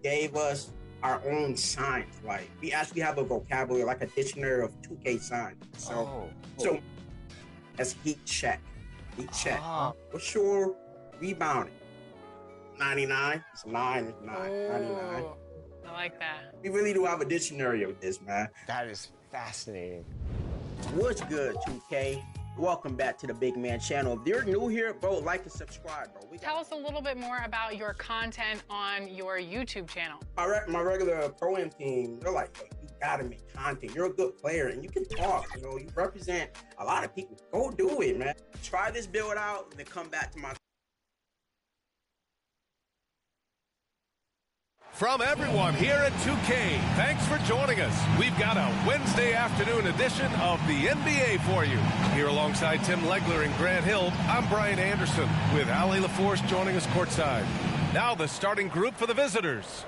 gave us our own signs. Like, we actually have a vocabulary, like a dictionary of 2K signs. So that's heat check. Heat check. What's your rebounding? 99. It's 9. It's 9. 99. I like that. We really do have a dictionary of this, man. That is fascinating. What's good, 2K? Welcome back to the Big Man channel. If you're new here, bro, like and subscribe, bro. Tell us a little bit more about your content on your YouTube channel. My regular pro-am team, they're like, hey, you gotta make content. You're a good player and you can talk. You know, you represent a lot of people. Go do it, man. Try this build out and then come back to my. From everyone here at 2K, thanks for joining us. We've got a Wednesday afternoon edition of the NBA for you. Here alongside Tim Legler and Grant Hill, I'm Brian Anderson with Ali LaForce joining us courtside. Now the starting group for the visitors.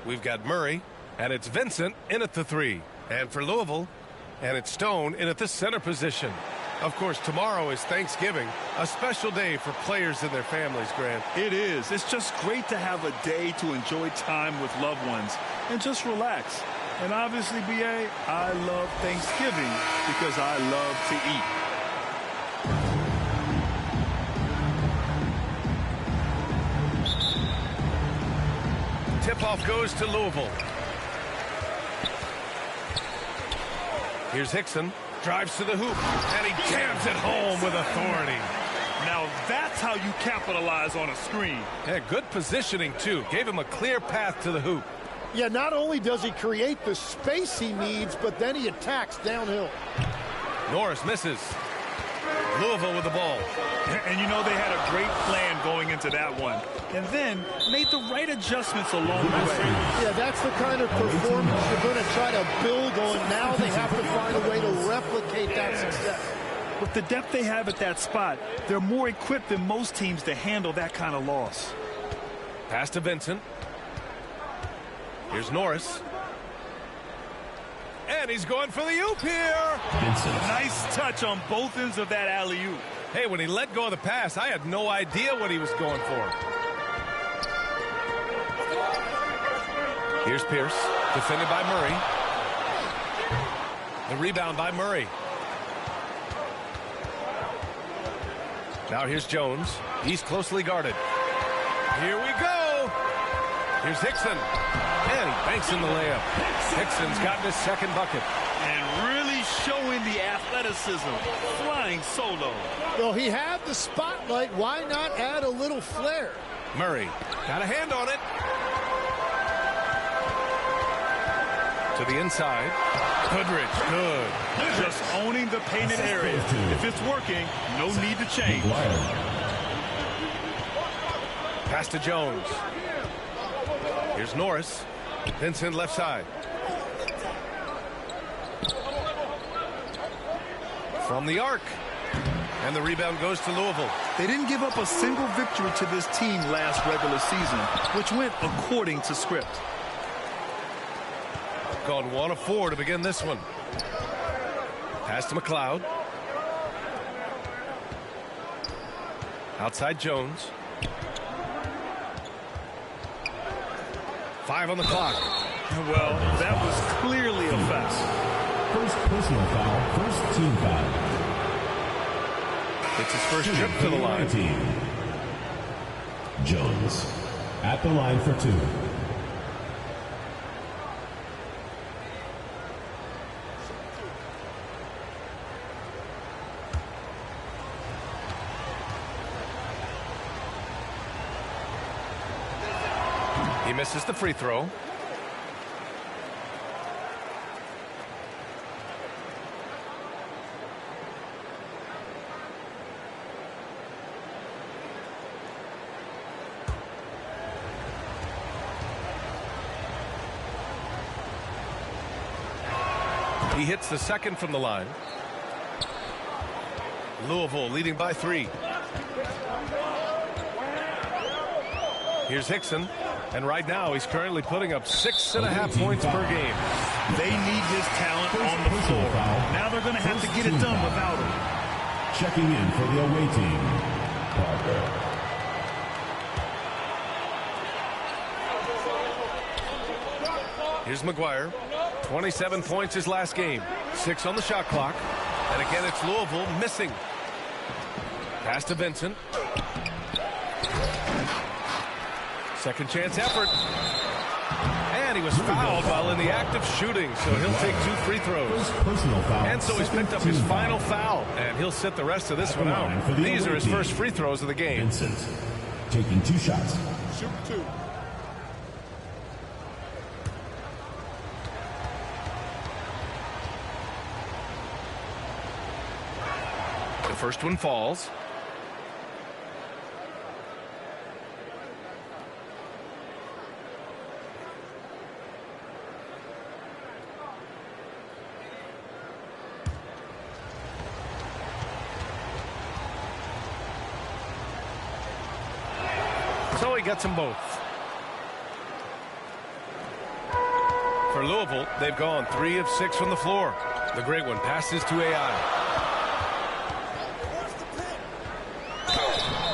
We've got Murray, and it's Vincent in at the 3. And for Louisville, and it's Stone in at the center position. Of course, tomorrow is Thanksgiving, a special day for players and their families, Grant. It is. It's just great to have a day to enjoy time with loved ones and just relax. And obviously, BA, I love Thanksgiving because I love to eat. Tip-off goes to Louisville. Here's Hickson. Drives to the hoop, and he jams it home with authority. Now that's how you capitalize on a screen. Yeah, good positioning, too. Gave him a clear path to the hoop. Yeah, not only does he create the space he needs, but then he attacks downhill. Norris misses. Louisville with the ball. And you know they had a great plan going into that one. And then made the right adjustments along the way. Yeah, that's the kind of performance you're going to try to build on. Now they have to find a way to replicate that success. With the depth they have at that spot, they're more equipped than most teams to handle that kind of loss. Pass to Vincent. Here's Norris. And he's going for the oop here. Vincent. Nice touch on both ends of that alley-oop. Hey, when he let go of the pass, I had no idea what he was going for. Here's Pierce, defended by Murray. The rebound by Murray. Now here's Jones. He's closely guarded. Here we go. Here's Hickson. And he banks in the layup. Hickson's gotten his second bucket. And really showing the athleticism. Flying solo. Well, he had the spotlight. Why not add a little flair? Murray got a hand on it. To the inside. Goodrich, good. Just owning the painted area. If it's working, no need to change. Pass to Jones. Here's Norris. Vincent left side. From the arc. And the rebound goes to Louisville. They didn't give up a single victory to this team last regular season, which went according to script. Gone 1 of 4 to begin this one. Pass to McLeod. Outside Jones. 5 on the clock. Well, that was clearly a foul. First personal foul, first team foul. It's his first trip to the line. Jones at the line for 2. He misses the free throw. He hits the second from the line. Louisville leading by 3. Here's Hickson. And right now, he's currently putting up 6.5 points per game. They need his talent on the floor. Now they're going to have to get it done without him. Checking in for the away team, Parker. Here's McGuire. 27 points his last game. 6 on the shot clock. And again, it's Louisville missing. Pass to Vincent. Second chance effort. And he was fouled while in the act of shooting, so he'll take 2 free throws. And so he's picked up his final foul, and he'll sit the rest of this one out. These are his first free throws of the game. Vincent taking 2 shots. Shoot 2. The first one falls. So he gets them both. For Louisville, they've gone 3 of 6 from the floor. The great one passes to AI.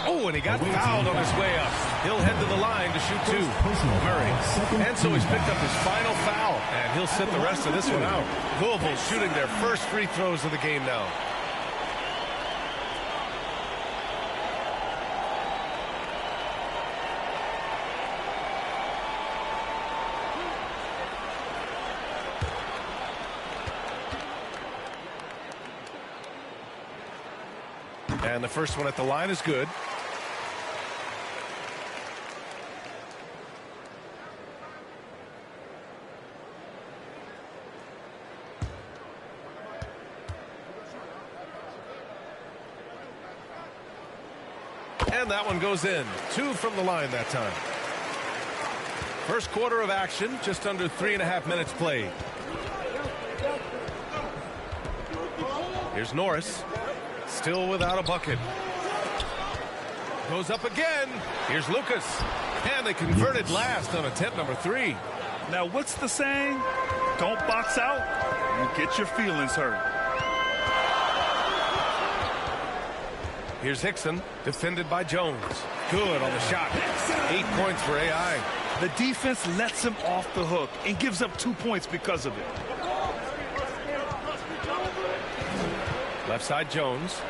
Oh, and he got fouled on his way up. He'll head to the line to shoot 2. Murray. And so he's picked up his final foul, and he'll sit the rest of this one out. Louisville shooting their first free throws of the game now. And the first one at the line is good. And that one goes in. 2 from the line that time. First quarter of action, just under 3.5 minutes played. Here's Norris. Still without a bucket. Goes up again. Here's Lucas. And they converted last on attempt number 3. Now, what's the saying? Don't box out. You get your feelings hurt. Here's Hickson, defended by Jones. Good on the shot. 8 points for AI. The defense lets him off the hook and gives up 2 points because of it. Left side Jones.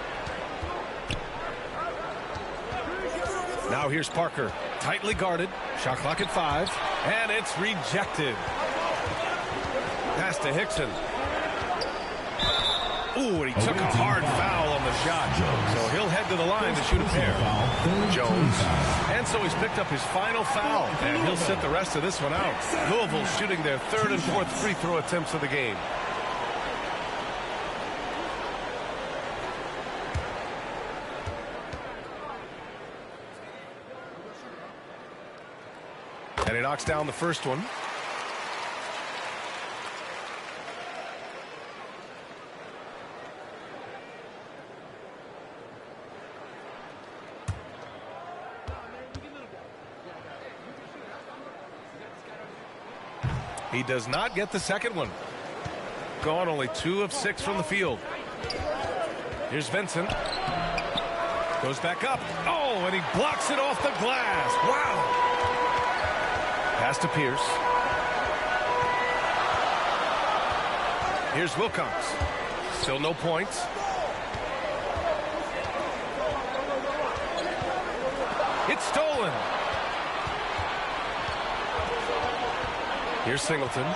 Now here's Parker. Tightly guarded. Shot clock at 5. And it's rejected. Pass to Hickson. Ooh, and he took a hard foul on the shot. So he'll head to the line to shoot a pair. Jones. And so he's picked up his final foul. And he'll sit the rest of this one out. Louisville shooting their 3rd and 4th free throw attempts of the game. And he knocks down the first one. He does not get the second one. Gone only 2 of 6 from the field. Here's Vincent. Goes back up. Oh, and he blocks it off the glass. Wow. Pass to Pierce. Here's Wilcox. Still no points. It's stolen. Here's Singleton.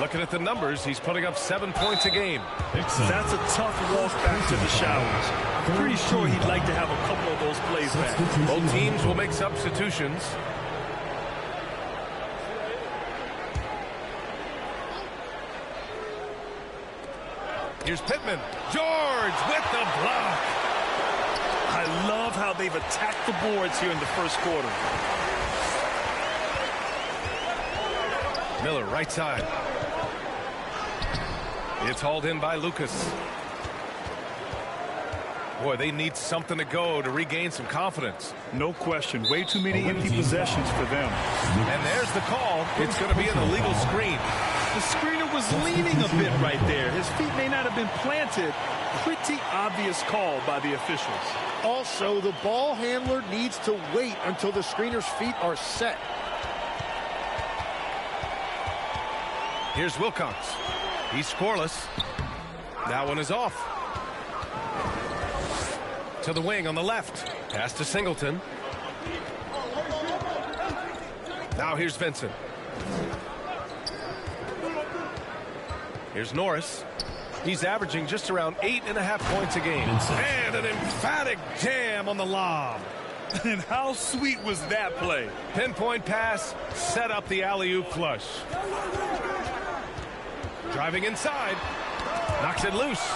Looking at the numbers, he's putting up 7 points a game. That's a tough walk back to the showers. Pretty sure he'd like to have a couple of those plays back. Both teams will make substitutions. Here's Pittman. George with the block. I love how they've attacked the boards here in the first quarter. Miller, right side. It's hauled in by Lucas. Boy, they need something to go to regain some confidence. No question. Way too many empty possessions for them. And there's the call. It's going to be an illegal screen. The screener was leaning a bit right there. His feet may not have been planted. Pretty obvious call by the officials. Also, the ball handler needs to wait until the screener's feet are set. Here's Wilcox. He's scoreless. That one is off. To the wing on the left. Pass to Singleton. Now here's Vincent. Here's Norris. He's averaging just around 8.5 points a game. And an emphatic jam on the lob. And how sweet was that play? Pinpoint pass, set up the alley-oop flush. Driving inside, knocks it loose.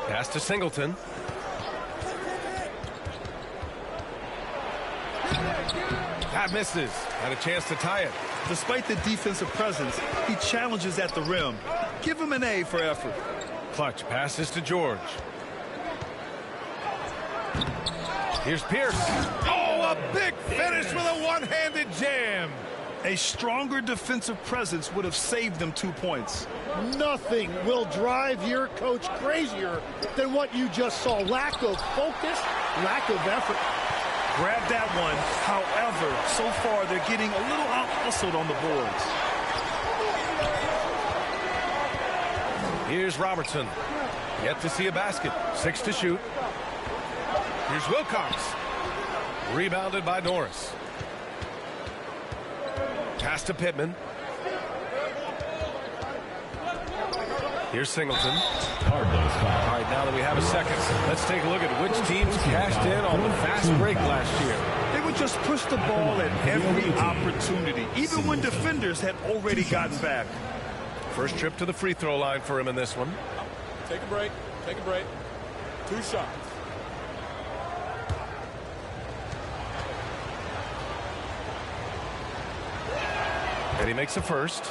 Pass to Singleton. That misses. Had a chance to tie it. Despite the defensive presence, he challenges at the rim. Give him an A for effort. Clutch passes to George. Here's Pierce. Oh, a big finish with a one-handed jam. A stronger defensive presence would have saved them 2 points. Nothing will drive your coach crazier than what you just saw. Lack of focus, lack of effort. Grab that one. However, so far they're getting a little out-hustled on the boards. Here's Robertson. Yet to see a basket. 6 to shoot. Here's Wilcox. Rebounded by Norris. Pass to Pittman. Here's Singleton. All right, now that we have a second, let's take a look at which teams cashed in on the fast break last year. They would just push the ball at every opportunity, even when defenders had already gotten back. First trip to the free throw line for him in this one. Take a break. Take a break. 2 shots. And he makes a first.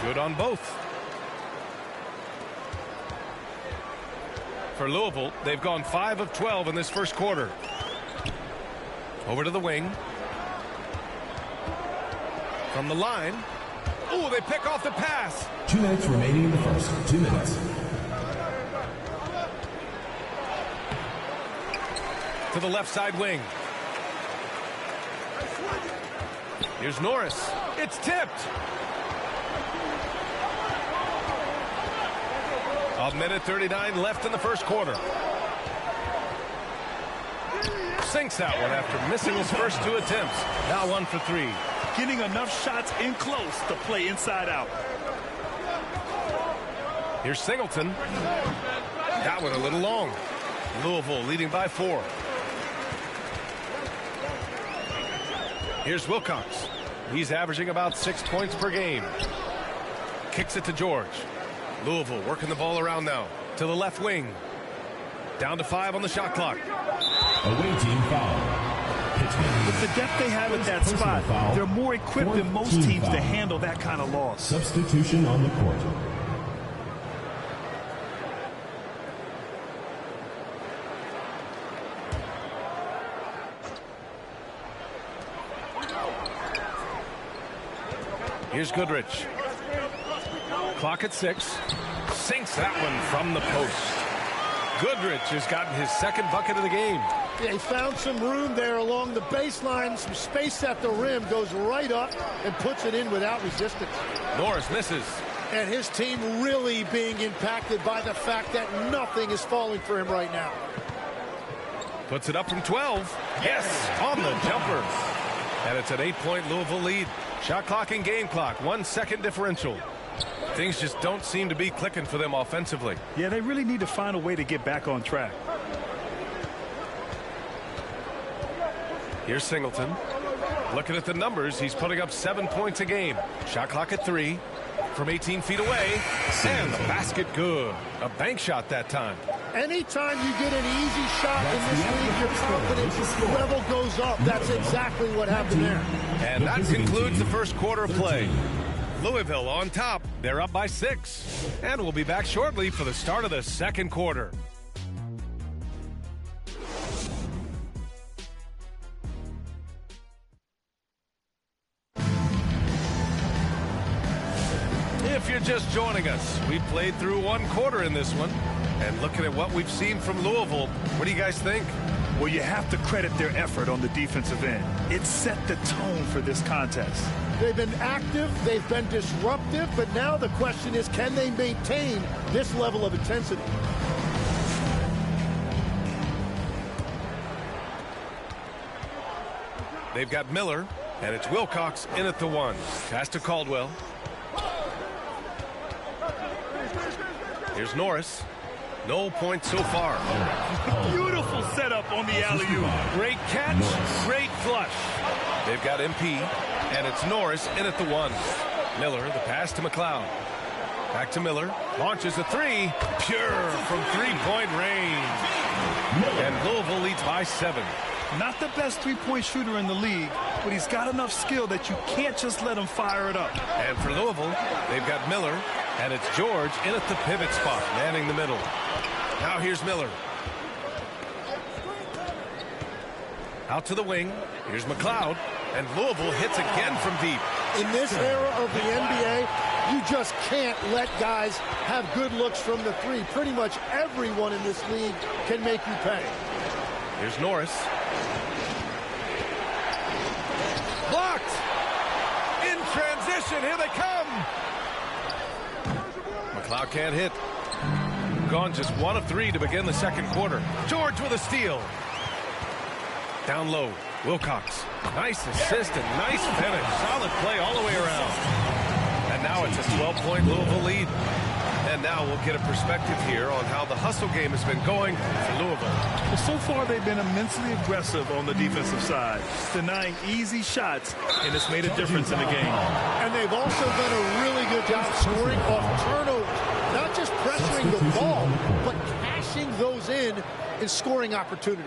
Good on both. For Louisville, they've gone 5 of 12 in this first quarter. Over to the wing. From the line. Oh, they pick off the pass. 2 minutes remaining in the first. 2 minutes. To the left side wing. Here's Norris. It's tipped. A minute 39 left in the first quarter. Sinks that one after missing his first 2 attempts. Now 1 for 3. Getting enough shots in close to play inside out. Here's Singleton. That one a little long. Louisville leading by 4. Here's Wilcox. He's averaging about 6 points per game. Kicks it to George. Louisville working the ball around now. To the left wing. Down to 5 on the shot clock. Away team foul. With the depth they have at that spot, they're more equipped than most teams to handle that kind of loss. Substitution on the court. Here's Goodrich. Clock at 6. Sinks that one from the post. Goodrich has gotten his second bucket of the game. They found some room there along the baseline, some space at the rim, goes right up and puts it in without resistance. Norris misses. And his team really being impacted by the fact that nothing is falling for him right now. Puts it up from 12. Yes, on the jumper. And it's an 8-point Louisville lead. Shot clock and game clock, 1 second differential. Things just don't seem to be clicking for them offensively. Yeah, they really need to find a way to get back on track. Here's Singleton. Looking at the numbers, he's putting up 7 points a game. Shot clock at 3 from 18 feet away. And the basket good. A bank shot that time. Anytime you get an easy shot in this league, your confidence level goes up. That's exactly what happened there. And that concludes the first quarter of play. Louisville on top. They're up by 6. And we'll be back shortly for the start of the second quarter. you're just joining us, we played through one quarter in this one. And looking at what we've seen from Louisville, what do you guys think? Well, you have to credit their effort on the defensive end. It set the tone for this contest. They've been active, they've been disruptive, but now the question is, can they maintain this level of intensity? They've got Miller, and it's Wilcox in at the 1. Pass to Caldwell. Here's Norris. No points so far. Beautiful setup on the alley-oop. Great catch, great flush. They've got MP, and it's Norris in at the 1. Miller, the pass to McLeod. Back to Miller. Launches a 3. Pure from three-point range. And Louisville leads by 7. Not the best three-point shooter in the league, but he's got enough skill that you can't just let him fire it up. And for Louisville, they've got Miller, and it's George in at the pivot spot, manning the middle. Now here's Miller. Out to the wing. Here's McLeod, and Louisville hits again from deep. In this era of the NBA, you just can't let guys have good looks from the 3. Pretty much everyone in this league can make you pay. Here's Norris. Blocked! In transition, here they come! McLeod can't hit. Gone just 1 of 3 to begin the second quarter. George with a steal. Down low, Wilcox. Nice assist and nice finish. Solid play all the way around. And now it's a 12-point Louisville lead. And now we'll get a perspective here on how the hustle game has been going for Louisville. Well, so far they've been immensely aggressive on the defensive side, denying easy shots, and it's made a difference in the game. And they've also done a really good job scoring off turnovers. Not just pressuring the ball, but cashing those in scoring opportunities.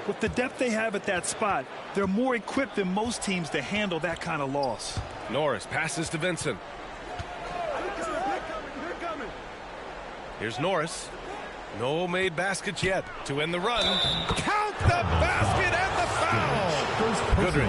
With the depth they have at that spot, they're more equipped than most teams to handle that kind of loss. Norris passes to Vincent. Here's Norris. No made baskets yet to end the run. Count the basket and the foul. Goodrich.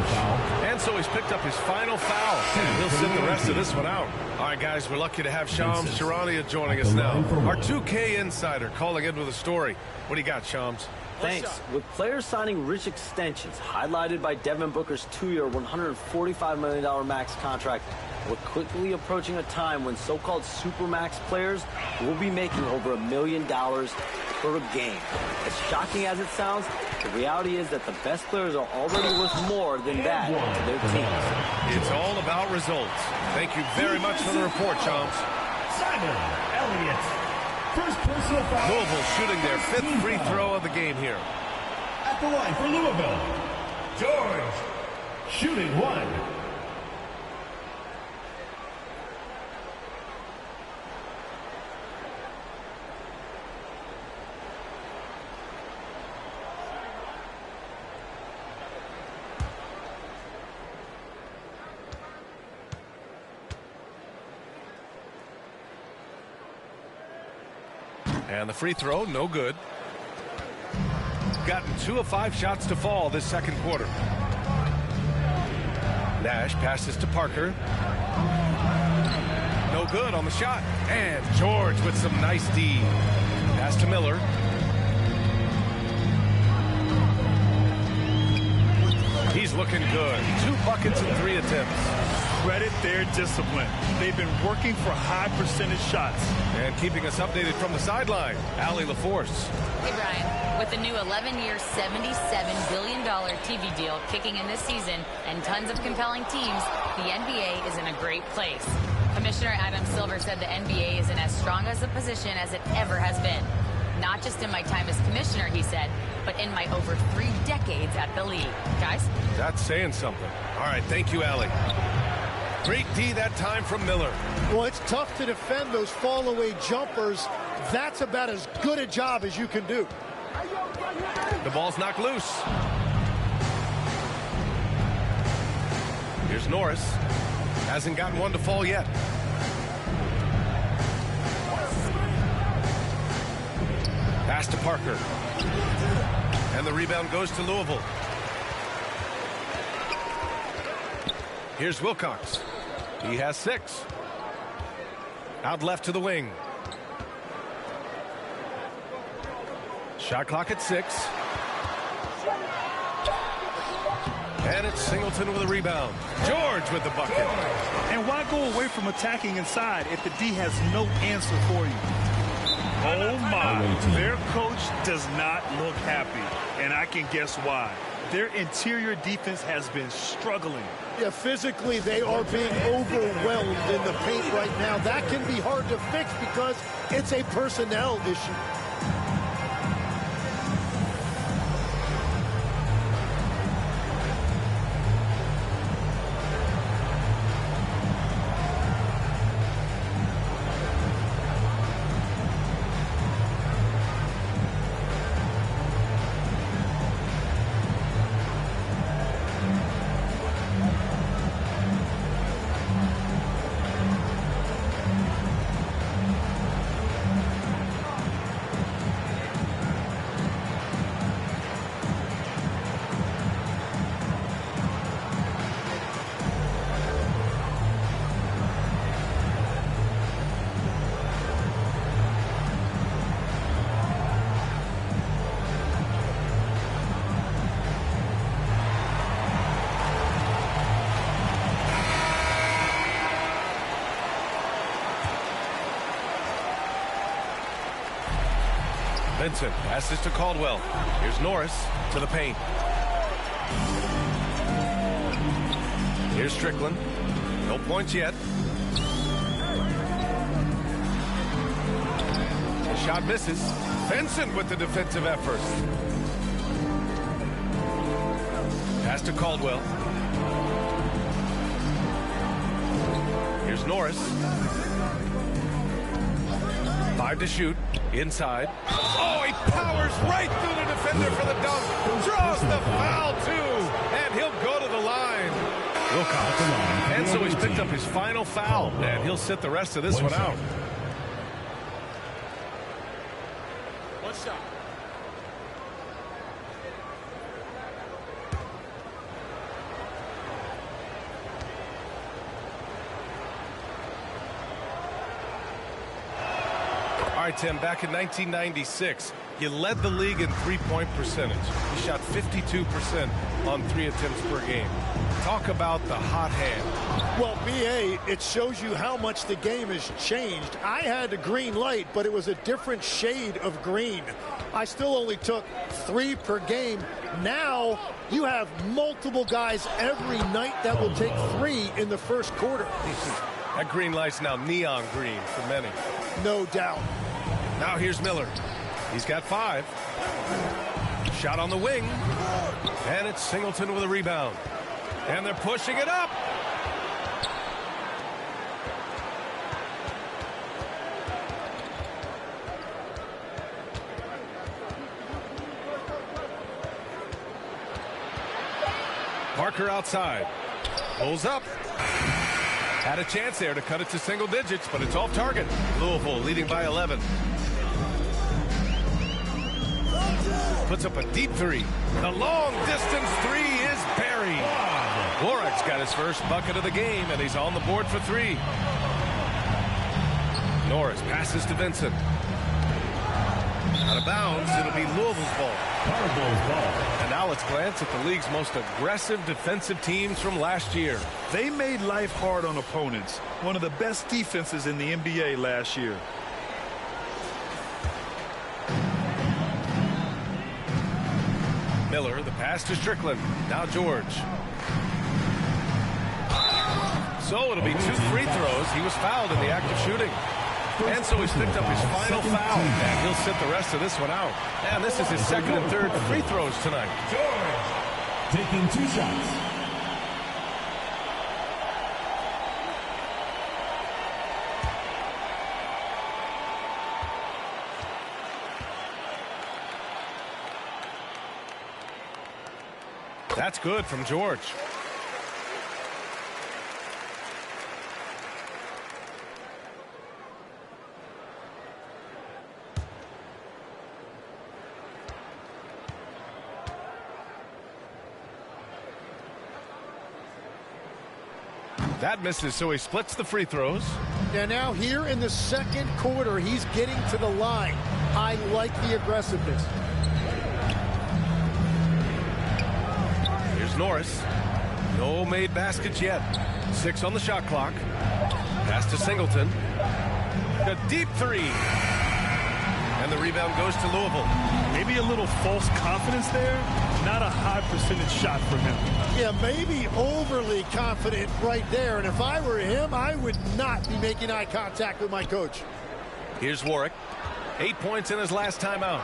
And so he's picked up his final foul. And he'll sit the rest of this one out. All right, guys, we're lucky to have Shams Charania joining us now. Our 2K insider calling in with a story. What do you got, Shams? Thanks. With players signing rich extensions, highlighted by Devin Booker's 2-year, $145 million max contract, we're quickly approaching a time when so-called supermax players will be making over $1 million per game. As shocking as it sounds, the reality is that the best players are already worth more than that to their teams. It's all about results. Thank you very much for the report, Shams. Simon Elliott. First personal foul. Louisville shooting their 5th free throw of the game here. At the line for Louisville, George. Shooting 1. And the free throw, no good. Gotten 2 of 5 shots to fall this second quarter. Nash passes to Parker. No good on the shot. And George with some nice D. Pass to Miller. He's looking good. 2 buckets and 3 attempts. Credit their discipline. They've been working for high percentage shots. And keeping us updated from the sideline, Allie LaForce. Hey, Brian. With the new 11-year, $77 billion TV deal kicking in this season and tons of compelling teams, the NBA is in a great place. Commissioner Adam Silver said the NBA is in as strong as a position as it ever has been. Not just in my time as commissioner, he said, but in my over 3 decades at the league. Guys? That's saying something. All right, thank you, Allie. Great D that time from Miller. Well, it's tough to defend those fall-away jumpers. That's about as good a job as you can do. The ball's knocked loose. Here's Norris. Hasn't gotten one to fall yet. Pass to Parker. And the rebound goes to Louisville. Here's Wilcox. He has 6. Out left to the wing. Shot clock at 6. And it's Singleton with a rebound. George with the bucket. And why go away from attacking inside if the D has no answer for you? Oh my, their coach does not look happy, and I can guess why. Their interior defense has been struggling. Yeah, physically they are being overwhelmed in the paint right now. That can be hard to fix because it's a personnel issue. Vincent passes to Caldwell. Here's Norris to the paint. Here's Strickland. No points yet. The shot misses. Vincent with the defensive effort. Pass to Caldwell. Here's Norris. 5 to shoot. Inside. Oh, he powers right through the defender for the dunk. Draws the foul, too. And he'll go to the line. Wilcox. And so he's picked up his final foul. And he'll sit the rest of this one out. One shot. All right, Tim, back in 1996, you led the league in three-point percentage. You shot 52% on 3 attempts per game. Talk about the hot hand. Well, B.A., it shows you how much the game has changed. I had a green light, but it was a different shade of green. I still only took 3 per game. Now you have multiple guys every night that will take 3 in the first quarter. That green light's now neon green for many. No doubt. Now here's Miller. He's got 5. Shot on the wing. And it's Singleton with a rebound. And they're pushing it up. Parker outside. Pulls up. Had a chance there to cut it to single digits, but it's off target. Louisville leading by 11. Puts up a deep 3. The long distance 3 is buried. Warwick's got his first bucket of the game, and he's on the board for 3. Norris passes to Vincent. Out of bounds, it'll be Louisville's ball. And now let's glance at the league's most aggressive defensive teams from last year. They made life hard on opponents. One of the best defenses in the NBA last year. Miller, the pass to Strickland. Now George. So it'll be 2 free throws. He was fouled in the act of shooting. And so he's picked up his final foul, and he'll sit the rest of this one out. And this is his second and third free throws tonight. George taking 2 shots. That's good from George. That misses, so he splits the free throws. And now here in the second quarter, he's getting to the line. I like the aggressiveness. Here's Norris. No made baskets yet. 6 on the shot clock. Pass to Singleton. A deep three. And the rebound goes to Louisville. Maybe a little false confidence there. Not a high percentage shot for him. Yeah, maybe overly confident right there. And if I were him, I would not be making eye contact with my coach. Here's Warwick. 8 points in his last timeout.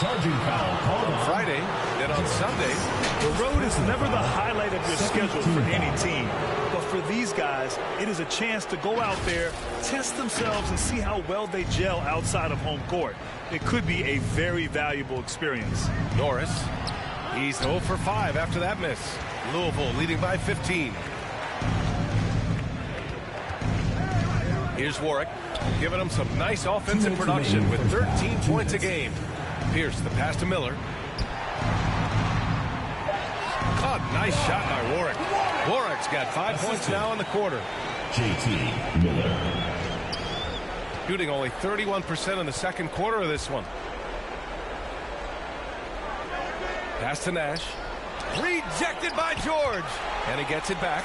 Charging foul called on Friday, then on Sunday. The road is never the highlight of your schedule for any team. But for these guys, it is a chance to go out there, test themselves, and see how well they gel outside of home court. It could be a very valuable experience. Norris. He's 0 for 5 after that miss. Louisville leading by 15. Here's Warwick, giving them some nice offensive production with 13 points a game. Pierce, the pass to Miller. Nice shot by Warwick. Warwick's got 5 points now in the quarter. JT Miller. Shooting only 31% in the second quarter of this one. Pass to Nash. Rejected by George. And he gets it back.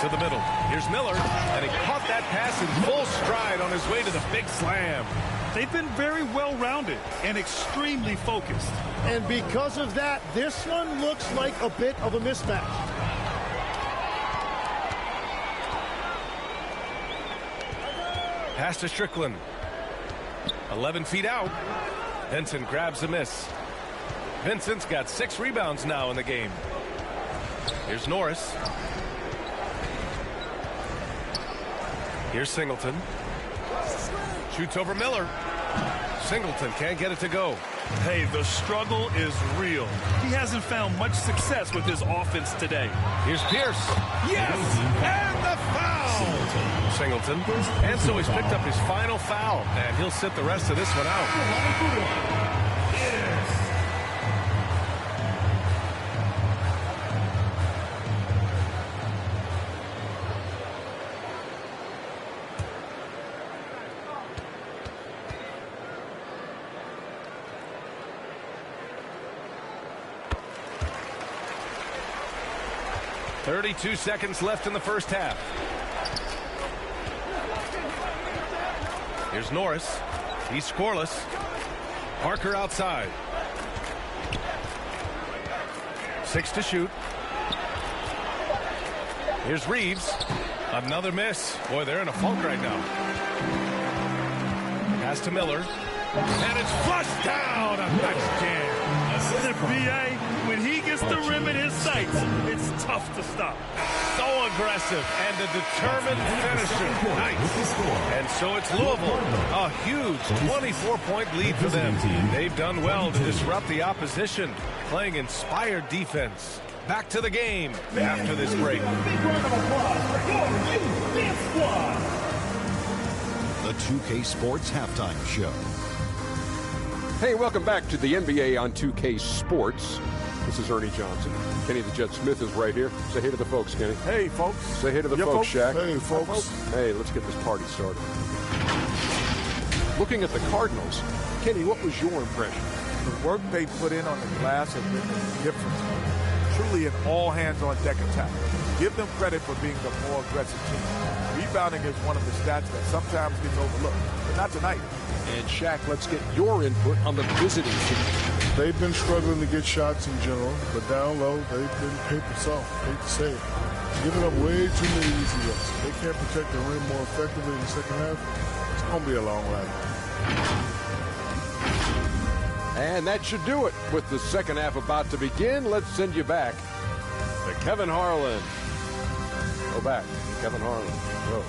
To the middle. Here's Miller. And he caught that pass in full stride on his way to the big slam. They've been very well-rounded and extremely focused. And because of that, this one looks like a bit of a mismatch. Pass to Strickland. 11 feet out. Vincent grabs a miss. Vincent's got 6 rebounds now in the game. Here's Norris. Here's Singleton. Shoots over Miller. Singleton can't get it to go. Hey, the struggle is real. He hasn't found much success with his offense today. Here's Pierce. Yes! And the foul! Singleton. And so he's picked up his final foul. And he'll sit the rest of this one out. .32 seconds left in the first half. Here's Norris. He's scoreless. Parker outside. 6 to shoot. Here's Reeves. Another miss. Boy, they're in a funk right now. Pass to Miller. And it's flushed down. A nice jam. The BA, when he gets the rim in his sights, it's tough to stop. So aggressive and a determined finisher. Nice. And so it's Louisville. A huge 24-point lead for them. They've done well to disrupt the opposition, playing inspired defense. Back to the game after this break. The 2K Sports Halftime Show. Hey, welcome back to the NBA on 2K Sports. This is Ernie Johnson. Kenny the Jet Smith is right here. Say hey to the folks, Kenny. Hey, folks. Say hey to the folks, Shaq. Hey, folks. Hey, let's get this party started. Looking at the Cardinals, Kenny, what was your impression? The work they put in on the glass has been the difference. Truly an all-hands-on-deck attack. Give them credit for being the more aggressive team. Rebounding is one of the stats that sometimes gets overlooked, but not tonight. And Shaq, let's get your input on the visiting team. They've been struggling to get shots in general, but down low, they've been paper soft. Hate to say it. Giving up way too many easy looks. They can't protect the rim more effectively in the second half. It's going to be a long ride. And that should do it. With the second half about to begin, let's send you back to Kevin Harlan. Go back, Kevin Harlan. Go.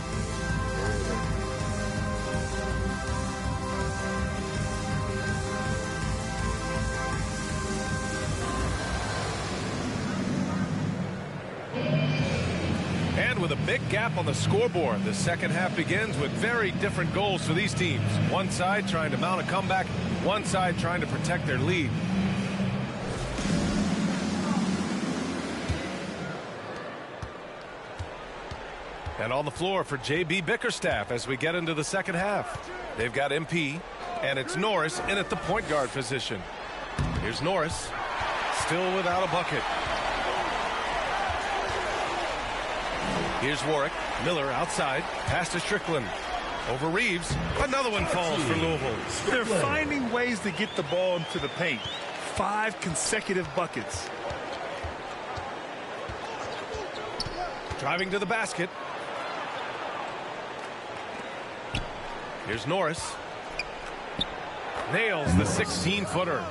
And with a big gap on the scoreboard, the second half begins with very different goals for these teams. One side trying to mount a comeback, one side trying to protect their lead. And on the floor for J.B. Bickerstaff as we get into the second half. They've got MP, and it's Norris in at the point guard position. Here's Norris, still without a bucket. Here's Warwick. Miller outside, pass to Strickland. Over Reeves. Another one falls for Louisville. They're finding ways to get the ball into the paint. 5 consecutive buckets. Driving to the basket. Here's Norris. Nails the 16-footer.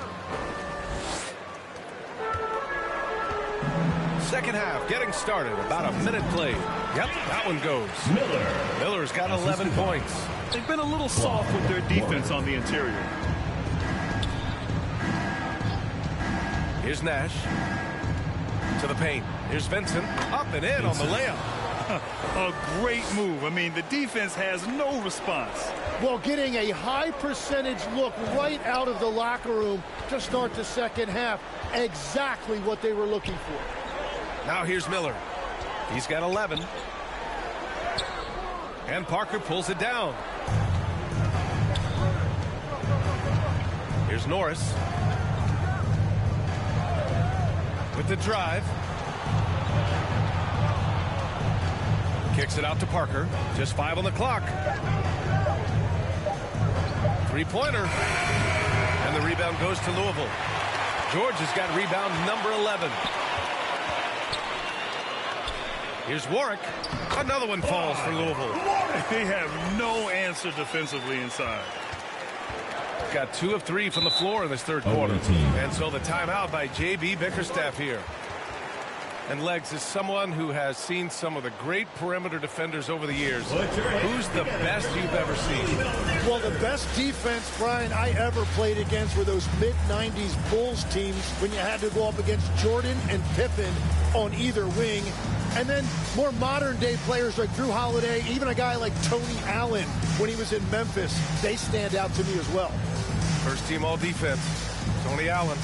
Second half getting started. About a minute played. Yep, that one goes. Miller's got 11 points. They've been a little soft with their defense on the interior. Here's Nash. To the paint. Here's Vincent. Up and in on the layup. A great move. I mean, the defense has no response. Well, getting a high percentage look right out of the locker room to start the second half. Exactly what they were looking for. Now here's Miller. He's got 11. And Parker pulls it down. Here's Norris. With the drive. Kicks it out to Parker. Just 5 on the clock. Three-pointer. And the rebound goes to Louisville. George has got rebound number 11. Here's Warwick. Another one falls for Louisville. They have no answer defensively inside. Got 2 of 3 from the floor in this third quarter. And so the timeout by J.B. Bickerstaff here. And Legs is someone who has seen some of the great perimeter defenders over the years. Who's the best you've ever seen? Well, the best defense, Brian, I ever played against were those mid-90s Bulls teams when you had to go up against Jordan and Pippen on either wing. And then more modern-day players like Drew Holiday, even a guy like Tony Allen when he was in Memphis, they stand out to me as well. First team all-defense, Tony Allen.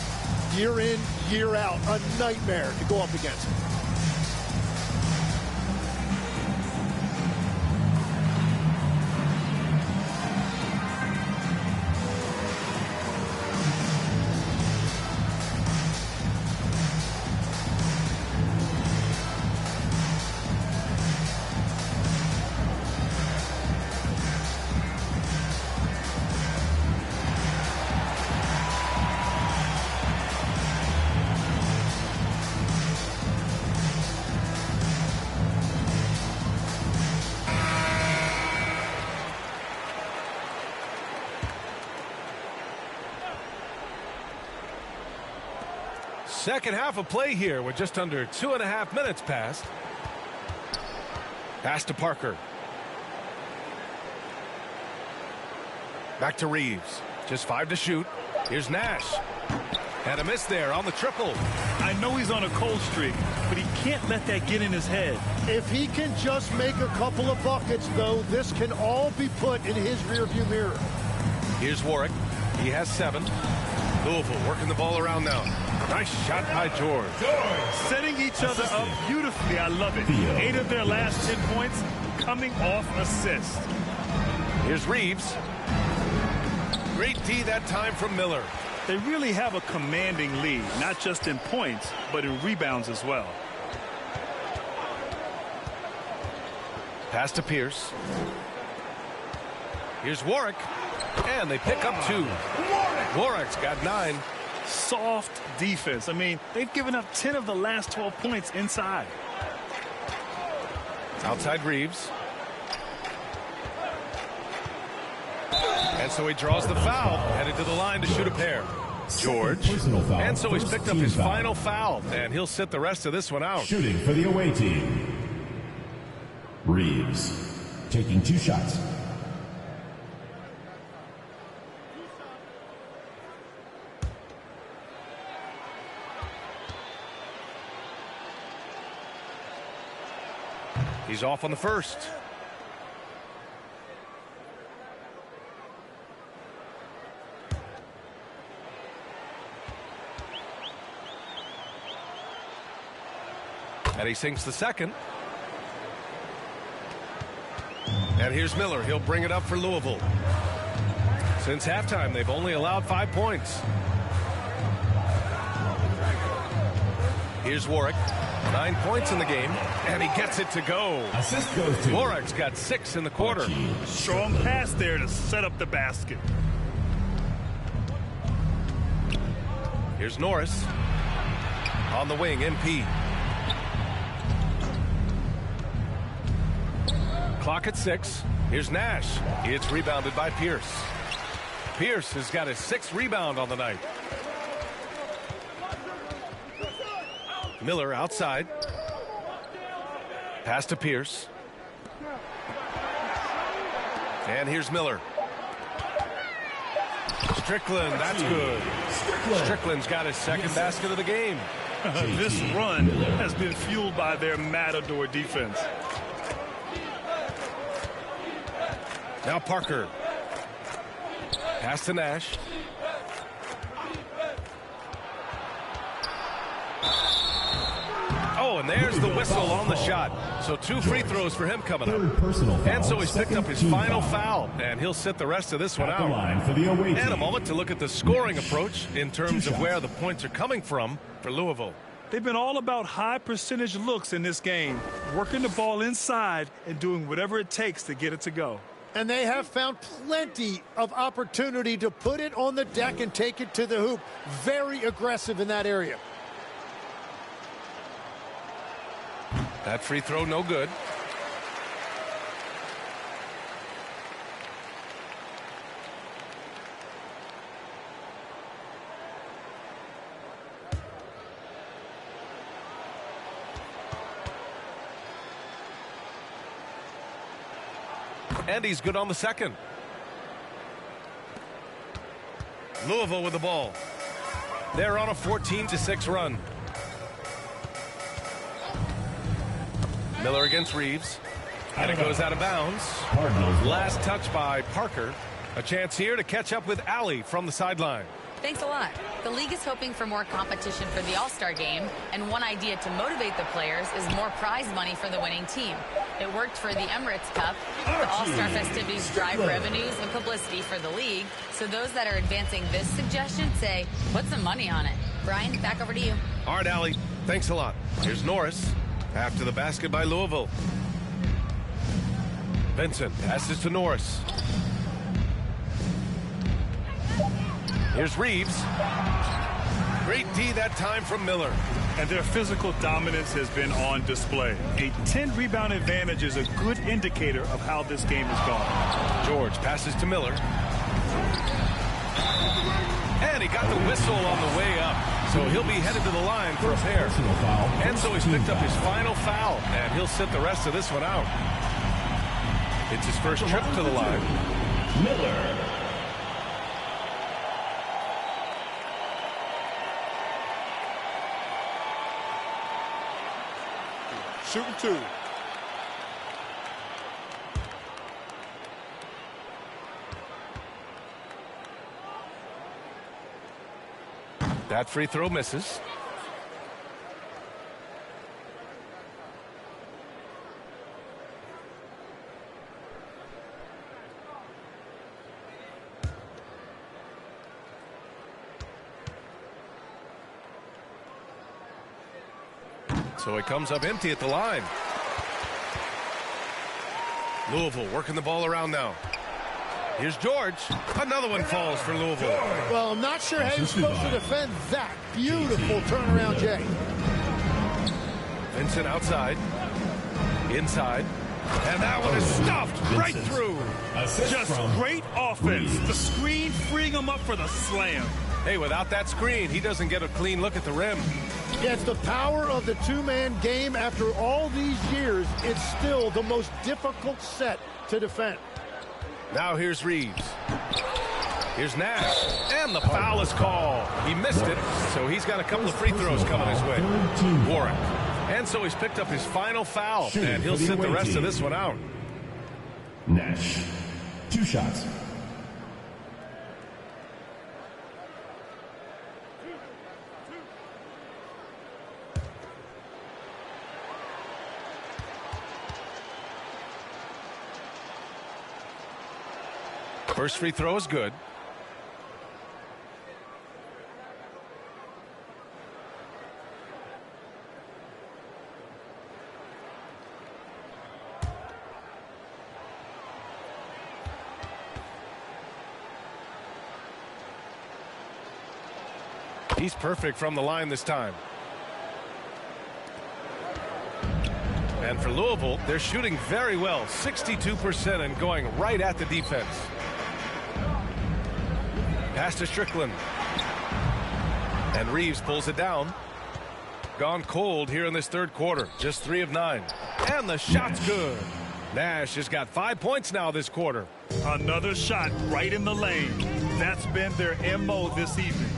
Year in, year out, a nightmare to go up against. Second half of play here with just under 2.5 minutes passed. Pass to Parker. Back to Reeves. Just 5 to shoot. Here's Nash. And a miss there on the triple. I know he's on a cold streak, but he can't let that get in his head. If he can just make a couple of buckets, though, this can all be put in his rearview mirror. Here's Warwick. He has 7. Louisville working the ball around now. Nice shot by George. Setting each other up beautifully. I love it. 8 of their last 10 points coming off assist. Here's Reeves. Great D that time from Miller. They really have a commanding lead, not just in points, but in rebounds as well. Pass to Pierce. Here's Warwick. And they pick up 2. Warwick's got 9. Soft defense. I mean, they've given up 10 of the last 12 points inside. Outside Reeves. And so he draws the foul, headed to the line to shoot a pair. George. And so he's picked up his final foul, and he'll sit the rest of this one out. Shooting for the away team. Reeves taking 2 shots. He's off on the first. And he sinks the second. And here's Miller. He'll bring it up for Louisville. Since halftime, they've only allowed 5 points. Here's Warwick. 9 points in the game, and he gets it to go. Assist goes to Warwick's got 6 in the quarter. Strong pass there to set up the basket. Here's Norris. On the wing, MP. Clock at 6. Here's Nash. It's rebounded by Pierce. Pierce has got his 6th rebound on the night. Miller outside. Pass to Pierce. And here's Miller. Strickland, that's good. Strickland's got his 2nd basket of the game. This run has been fueled by their Matador defense. Now Parker. Pass to Nash. Oh, and there's the whistle on the shot. So 2 free throws for him coming up. And so he's picked up his final foul, and he'll sit the rest of this one out. And a moment to look at the scoring approach in terms of where the points are coming from for Louisville. They've been all about high percentage looks in this game, working the ball inside and doing whatever it takes to get it to go. And they have found plenty of opportunity to put it on the deck and take it to the hoop. Very aggressive in that area. That free throw no good. And he's good on the 2nd. Louisville with the ball. They're on a 14-6 run. Miller against Reeves. And it goes out of bounds. Last touch by Parker. A chance here to catch up with Allie from the sideline. Thanks a lot. The league is hoping for more competition for the All-Star game, and one idea to motivate the players is more prize money for the winning team. It worked for the Emirates Cup. The All-Star festivities drive revenues and publicity for the league, so those that are advancing this suggestion say, put some money on it. Brian, back over to you. All right, Allie. Thanks a lot. Here's Norris. After the basket by Louisville. Vincent passes to Norris. Here's Reeves. Great D that time from Miller. And their physical dominance has been on display. A 10-rebound advantage is a good indicator of how this game has gone. George passes to Miller. And he got the whistle on the way up. So he'll be headed to the line for a pair. And so he's picked up his final foul. And he'll sit the rest of this one out. It's his first trip to the line. Miller. Shooting 2. That free throw misses. So it comes up empty at the line. Louisville working the ball around now. Here's George. Another one falls for Louisville. Well, I'm not sure how you're supposed to defend that. Beautiful turnaround, Jay. Vincent outside. Inside. And that one is stuffed right through. Just great offense. The screen freeing him up for the slam. Hey, without that screen, he doesn't get a clean look at the rim. Yeah, it's the power of the two-man game. After all these years, it's still the most difficult set to defend. Now here's Reeves. Here's Nash. And the foul is called. He missed it, so he's got a couple of free throws coming his way. Warwick. And so he's picked up his final foul, and he'll sit the rest of this one out. Nash. 2 shots. First free throw is good. He's perfect from the line this time. And for Louisville, they're shooting very well, 62% and going right at the defense. Pass to Strickland. And Reeves pulls it down. Gone cold here in this third quarter, just 3 of 9. And the shot's good. Nash has got 5 points now this quarter. Another shot right in the lane. That's been their MO this evening.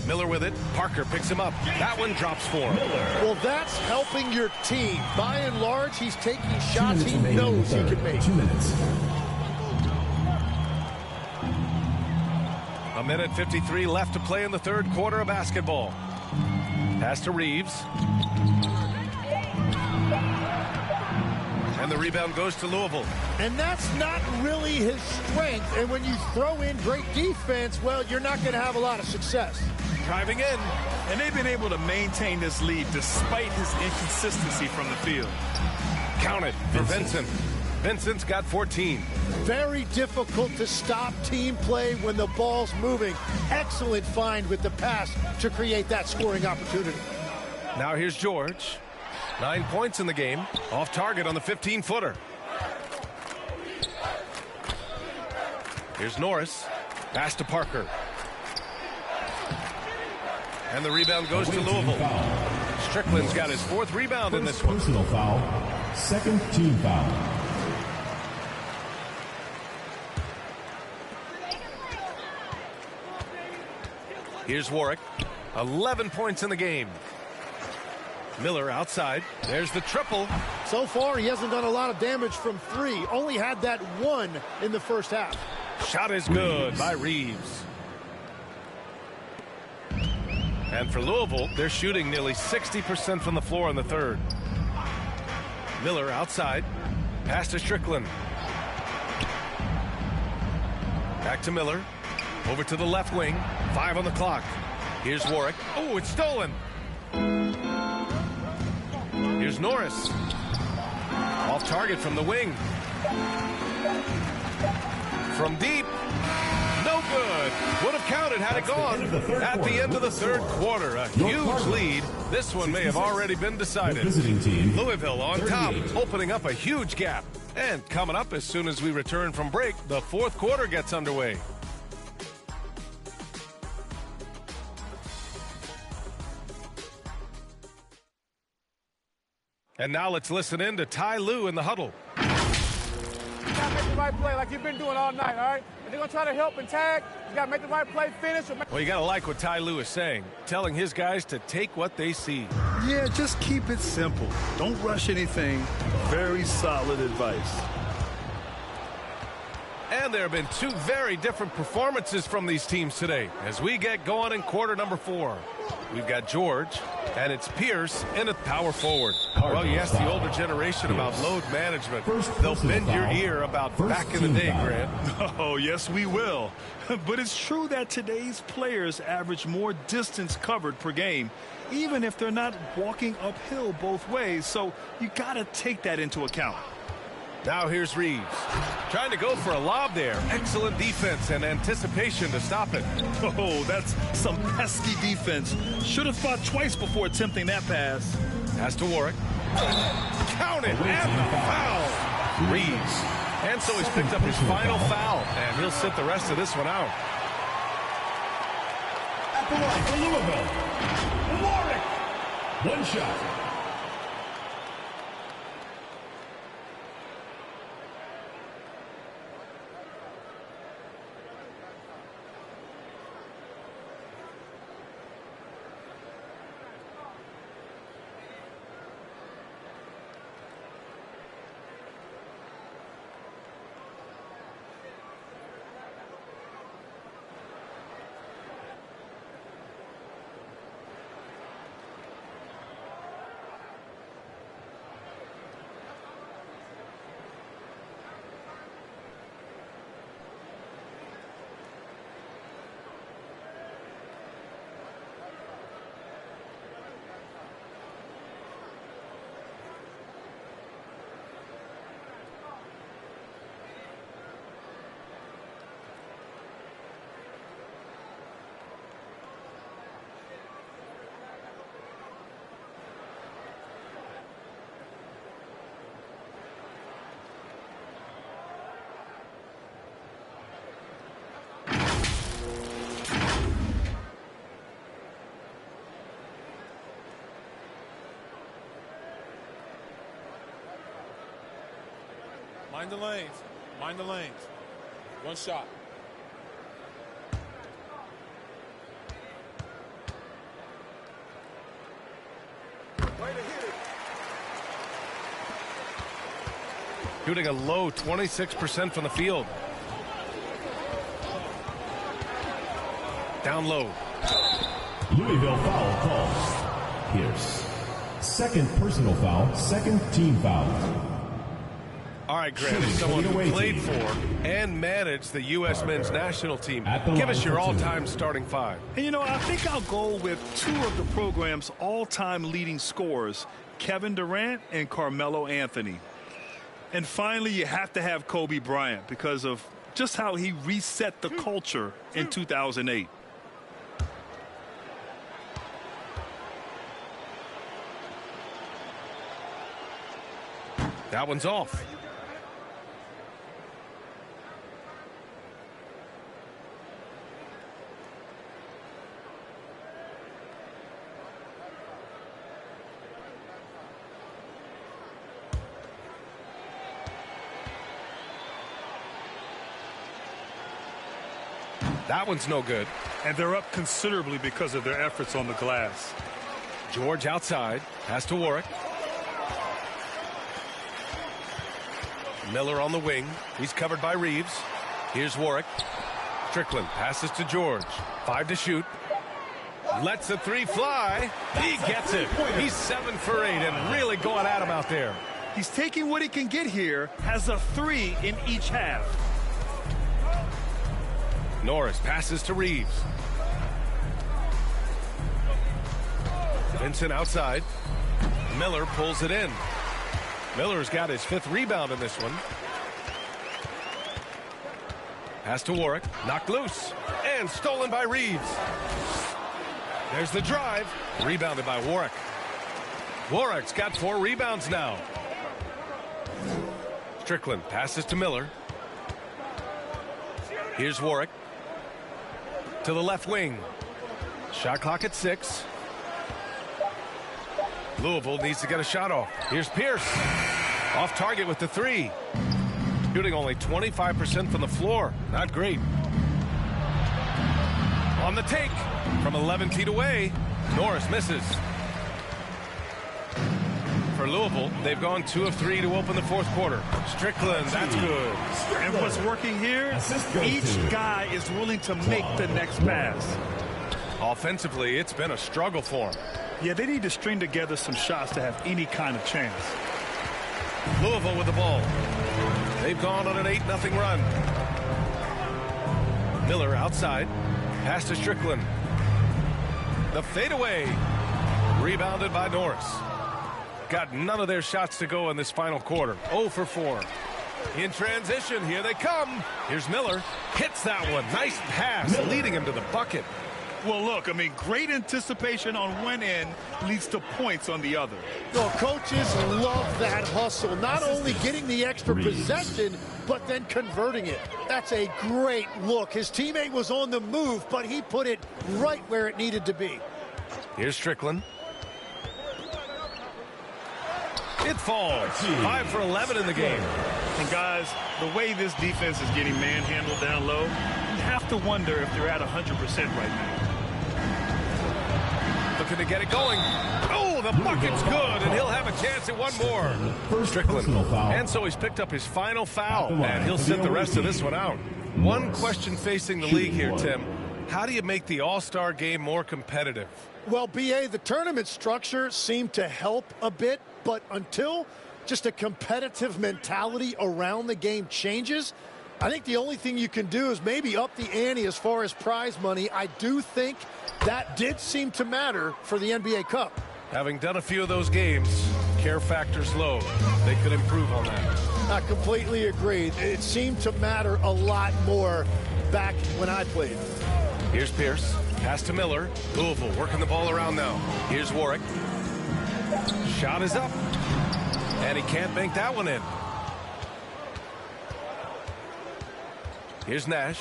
Miller with it. Parker picks him up. That one drops for him. Well, that's helping your team. By and large, he's taking shots he knows he can make. 2 minutes. A minute 53 left to play in the third quarter of basketball. Pass to Reeves. And the rebound goes to Louisville. And that's not really his strength. And when you throw in great defense, well, you're not going to have a lot of success. Driving in. And they've been able to maintain this lead despite his inconsistency from the field. Count it for Vincent. Vincent's got 14. Very difficult to stop team play when the ball's moving. Excellent find with the pass to create that scoring opportunity. Now here's George. 9 points in the game. Off target on the 15-footer. Here's Norris. Pass to Parker. And the rebound goes to Louisville. Strickland's got his 4th rebound in this one. Personal foul. Second team foul. Here's Warwick. 11 points in the game. Miller outside. There's the triple. So far, he hasn't done a lot of damage from 3. Only had that 1 in the first half. Shot is good by Reeves. And for Louisville, they're shooting nearly 60% from the floor in the third. Miller outside. Pass to Strickland. Back to Miller. Over to the left wing. 5 on the clock. Here's Warwick. Oh, it's stolen. Here's Norris. Off target from the wing. From deep. No good. Would have counted had it gone. At the end of the third quarter, a huge lead. This one may have already been decided. Louisville on top, opening up a huge gap. And coming up as soon as we return from break, the fourth quarter gets underway. And now let's listen in to Ty Lue in the huddle. You gotta make the right play like you've been doing all night, all right? If they're gonna try to help and tag, you gotta make the right play, finish. Well, you gotta like what Ty Lue is saying, telling his guys to take what they see. Yeah, just keep it simple. Don't rush anything. Very solid advice. And there have been 2 very different performances from these teams today as we get going in quarter number 4. We've got George, and it's Pierce in at power forward. Well, you ask the older generation about load management. They'll bend your ear about back in the day, Grant. Oh, yes, we will. But it's true that today's players average more distance covered per game, even if they're not walking uphill both ways. So you got to take that into account. Now here's Reeves. Trying to go for a lob there. Excellent defense and anticipation to stop it. Oh, that's some pesky defense. Should have thought twice before attempting that pass. Pass to Warwick. Count it, and the foul. Reeves. And so he's picked up his final foul, and he'll sit the rest of this one out. At the line for Louisville, Warwick. 1 shot. Mind the lanes. Mind the lanes. One shot. Shooting a low 26% from the field. Down low. Louisville foul call. Pierce. Second personal foul, second team foul. All right, Grant, someone who played for and managed the U.S. men's national team. Give us your all-time starting five. And, you know, I think I'll go with two of the program's all-time leading scorers, Kevin Durant and Carmelo Anthony. And finally, you have to have Kobe Bryant because of just how he reset the culture in 2008. That one's off. That one's no good. And they're up considerably because of their efforts on the glass. George outside. Pass to Warwick. Miller on the wing. He's covered by Reeves. Here's Warwick. Strickland passes to George. 5 to shoot. Lets the three fly. He gets it. He's 7 for 8 and really going at him out there. He's taking what he can get here. Has a 3 in each half. Norris passes to Reeves. Vincent outside. Miller pulls it in. Miller's got his 5th rebound in this one. Pass to Warwick. Knocked loose. And stolen by Reeves. There's the drive. Rebounded by Warwick. Warwick's got 4 rebounds now. Strickland passes to Miller. Here's Warwick. To the left wing. Shot clock at 6. Louisville needs to get a shot off. Here's Pierce. Off target with the 3. Shooting only 25% from the floor. Not great. On the take. From 11 feet away. Norris misses. For Louisville, they've gone 2 of 3 to open the 4th quarter. Strickland, that's good. And what's working here, each guy is willing to make the next pass. Offensively, it's been a struggle for him. Yeah, they need to string together some shots to have any kind of chance. Louisville with the ball. They've gone on an 8-0 run. Miller outside. Pass to Strickland. The fadeaway. Rebounded by Norris. Got none of their shots to go in this final quarter. 0 for 4. In transition, here they come. Here's Miller. Hits that one. Nice pass, leading him to the bucket. Well, look, I mean, great anticipation on one end leads to points on the other. No, coaches love that hustle. Not only getting the extra possession, but then converting it. That's a great look. His teammate was on the move, but he put it right where it needed to be. Here's Strickland. It falls. 5 for 11 in the game. And guys, the way this defense is getting manhandled down low, you have to wonder if they're at 100% right now. Looking to get it going. Oh, the bucket's good, and he'll have a chance at one more. Strickland. And so he's picked up his final foul, and he'll sit the rest of this one out. One question facing the league here, Tim. How do you make the All-Star game more competitive? Well, B.A., the tournament structure seemed to help a bit, but until just a competitive mentality around the game changes, I think the only thing you can do is maybe up the ante as far as prize money. I do think that did seem to matter for the NBA Cup. Having done a few of those games, care factor's low. They could improve on that. I completely agree. It seemed to matter a lot more back when I played. Here's Pierce. Pass to Miller. Louisville working the ball around now. Here's Warwick. Shot is up. And he can't bank that one in. Here's Nash.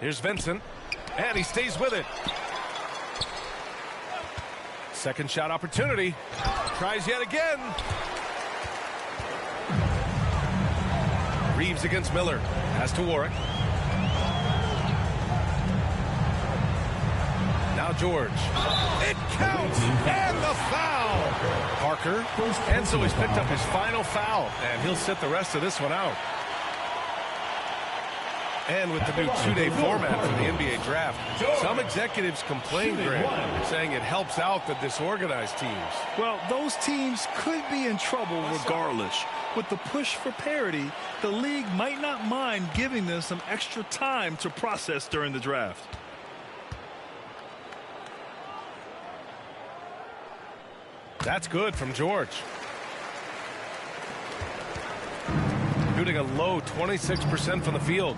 Here's Vincent. And he stays with it. Second shot opportunity. Tries yet again. Reeves against Miller. Pass to Warwick. Now George. It counts, and the foul. Parker, and so he's picked up his final foul, and he'll sit the rest of this one out. And with the new two-day format for the NBA draft, some executives complain, Grant, saying it helps out the disorganized teams. Well, those teams could be in trouble regardless. With the push for parity, the league might not mind giving them some extra time to process during the draft. That's good from George. Shooting a low 26% from the field.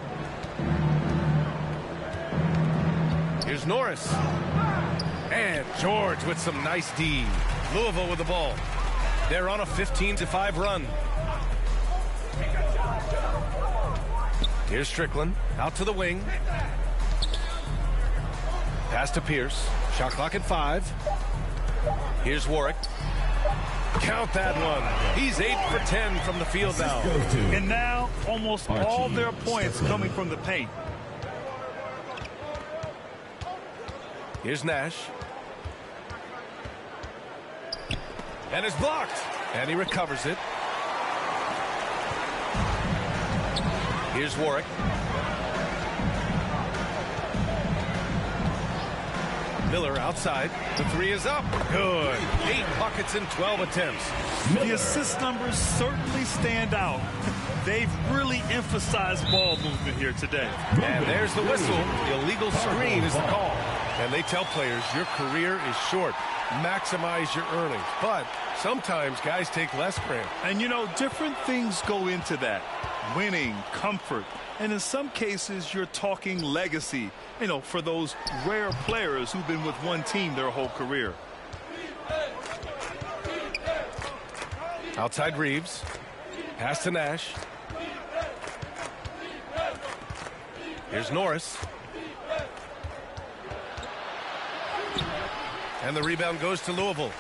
Here's Norris. And George with some nice D. Louisville with the ball. They're on a 15-5 run. Here's Strickland. Out to the wing. Pass to Pierce. Shot clock at 5. Here's Warwick. Count that one. He's 8 for 10 from the field now. And now almost all their points coming from the paint. Here's Nash. And it's blocked. And he recovers it. Here's Warwick. Miller outside. The three is up. Good. 8 buckets in 12 attempts. The assist numbers certainly stand out. They've really emphasized ball movement here today. And there's the whistle. Illegal screen is the call. And they tell players your career is short. Maximize your earnings. But sometimes guys take less cramp. And you know, different things go into that. Winning, comfort, and in some cases you're talking legacy, you know, for those rare players who've been with one team their whole career. Outside Reeves. Pass to Nash. Here's Norris. And the rebound goes to Louisville.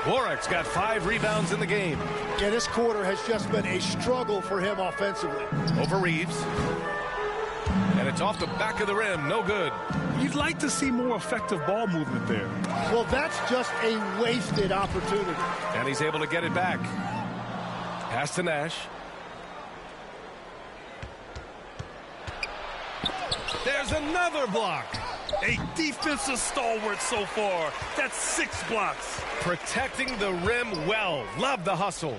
Warwick's got 5 rebounds in the game. Yeah, this quarter has just been a struggle for him offensively. Over Reeves. And it's off the back of the rim. No good. You'd like to see more effective ball movement there. Well, that's just a wasted opportunity. And he's able to get it back. Pass to Nash. There's another block. A defensive stalwart so far. That's 6 blocks. Protecting the rim well. Love the hustle.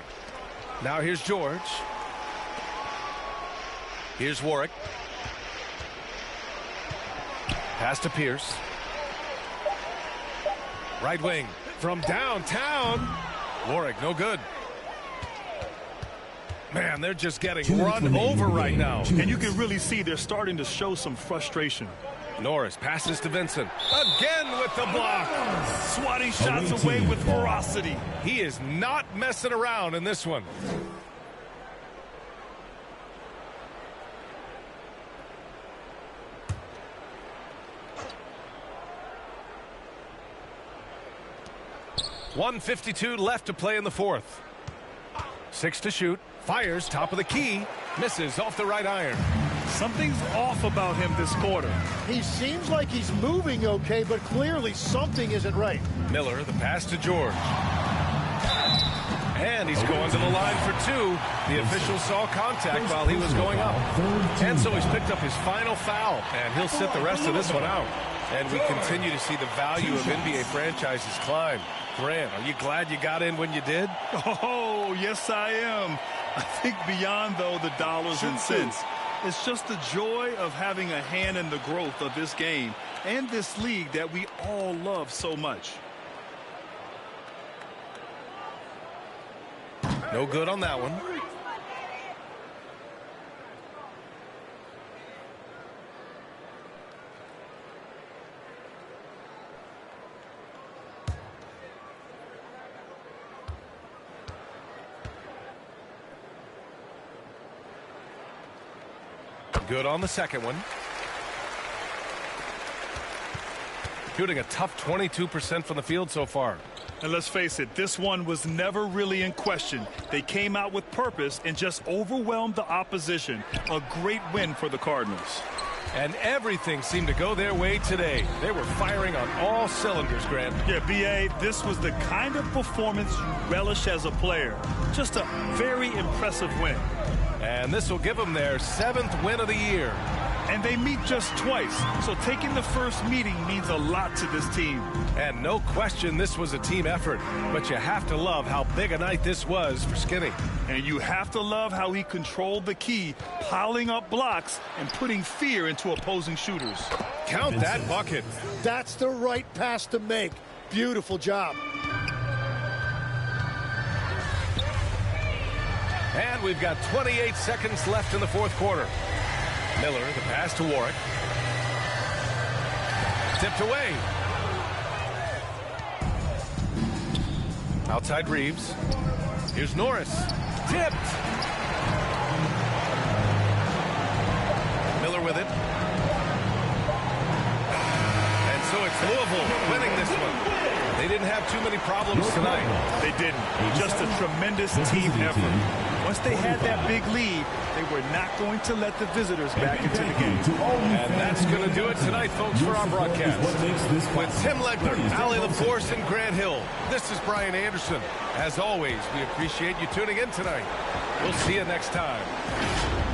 Now here's George. Here's Warwick. Pass to Pierce. Right wing from downtown. Warwick, no good. Man, they're just getting run over right now. And you can really see they're starting to show some frustration. Norris passes to Vincent. Again with the block. Swatting shots away with ferocity. He is not messing around in this one. .152 left to play in the fourth. 6 to shoot. Fires top of the key. Misses off the right iron. Something's off about him this quarter. He seems like he's moving okay, but clearly something isn't right. Miller, the pass to George. And he's going to the line for 2. The official saw contact while he was going up. And so he's picked up his final foul, and he'll sit the rest of this one out. And we continue to see the value of NBA franchises climb. Grant, are you glad you got in when you did? Oh, yes, I am. I think beyond, though, the dollars and cents, it's just the joy of having a hand in the growth of this game and this league that we all love so much. No good on that one. Good on the second one. Shooting a tough 22% from the field so far. And let's face it, this one was never really in question. They came out with purpose and just overwhelmed the opposition. A great win for the Cardinals. And everything seemed to go their way today. They were firing on all cylinders, Grant. Yeah, B.A., this was the kind of performance you relish as a player. Just a very impressive win. And this will give them their 7th win of the year. And they meet just twice, so taking the first meeting means a lot to this team. And no question this was a team effort, but you have to love how big a night this was for Skinny. And you have to love how he controlled the key, piling up blocks and putting fear into opposing shooters. Count that bucket. That's the right pass to make. Beautiful job. And we've got 28 seconds left in the 4th quarter. Miller, the pass to Warwick. Tipped away. Outside Reeves. Here's Norris. Tipped. Miller with it. And so it's Louisville winning this one. They didn't have too many problems tonight. They didn't. Just a tremendous team effort. Once they had that big lead, they were not going to let the visitors back into the game. And that's going to do it tonight, folks, for our broadcast. With Tim Legler, Allie LaForce, and Grant Hill, this is Brian Anderson. As always, we appreciate you tuning in tonight. We'll see you next time.